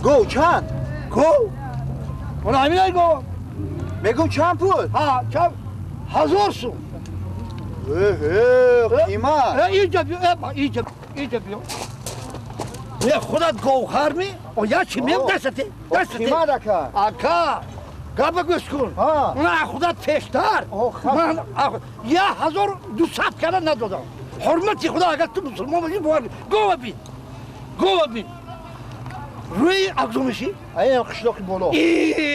گو چند؟ گو؟ اون همینه گو بگو چند پول؟ ها چند 1000 سوم قیمت اینجا بیا یه خودت گوهر می و یا چی میم دسته قیمت اکا گابا گوش کن من خودت پیشتر من 1200 کردن ندادم حرمتی خدا اگر تو مسلمان باشی باور گو بین روی اگزومشی این قشلاقی بالا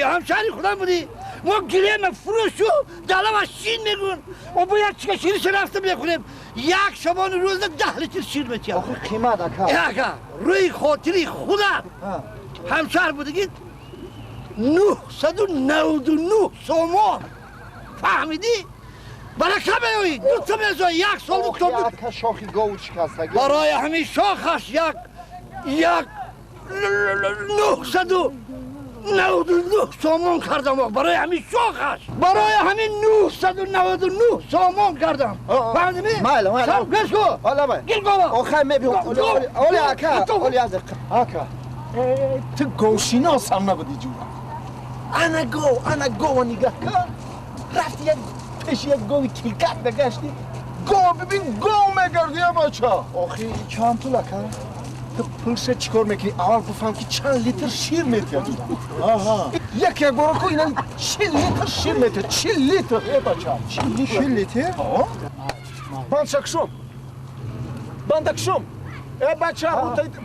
همشهری خدا بودی ما گلیم فروشو دلم شین میگون و باید چیکار شیرش رفتم بخوریم یک شبان روز 10 لیتر شیر میتیم آخه قیمت اکا روی خاطری خودت همشهر بودگید 999 سومان فهمیدی؟ برکه بیایی دو تا میزای یک سال دو تا آخه اکا شاخی گو چکست برای همین شاخش یک 999 سومان کردم برای همین شاخش برای همین 999 سومان کردم فهمیدی؟ مالا سب گش کن حالا باید گل بابا آخه میبیم اولی اکا اولی از اکا تو گوشیناس هم نبودی جورا انا گو نگاه کن رفتی یک پیش یک گوی کلکت بگشتی گو ببین گو میگردی بچه آخی چند پول اکا تو پولشه چیکار میکنی؟ اول بفهم که چند لیتر شیر میتیادی یک برو که اینا 40 لیتر شیر میتیاد 40 لیتر ای بچه 40 لیتر؟ بندکشم ای بچه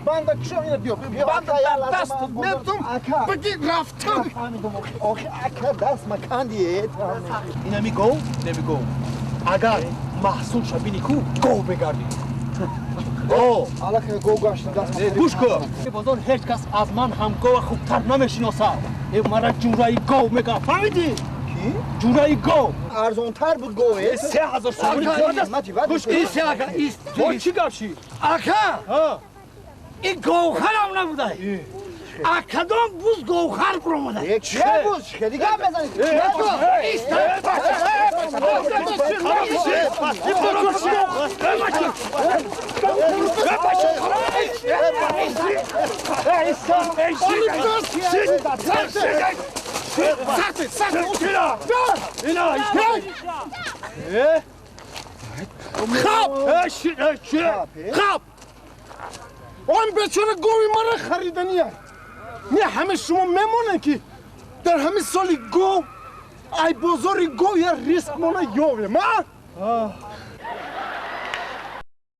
بندکشم اینو بیا بند دست میبتم بگی رفتم آخی اکا دست مکندی اینا میگو نمیگو اگر محصول شبینی کو گو بگردی حالا که گو گاشتم دست گوش کن بازار هیچ کس از من هم گو خوبتر نمیشناسه مرا جورایی گو میگه فهمیدی؟ کی؟ جورایی گو ارزونتر بود گوه 3000 سومی گوش ایست اکا ایست تو چی گرشی؟ اکا این گوخر هم نبوده اکدام بوز گوخر پروموده چه بوز؟ که دیگه هم بزنید ایست خب آن بیچاره گوی مرا خریدنیه نه همه شما میمونه که در همه سالی گو ای بازاری گو یا ریسک مونه یاوه ما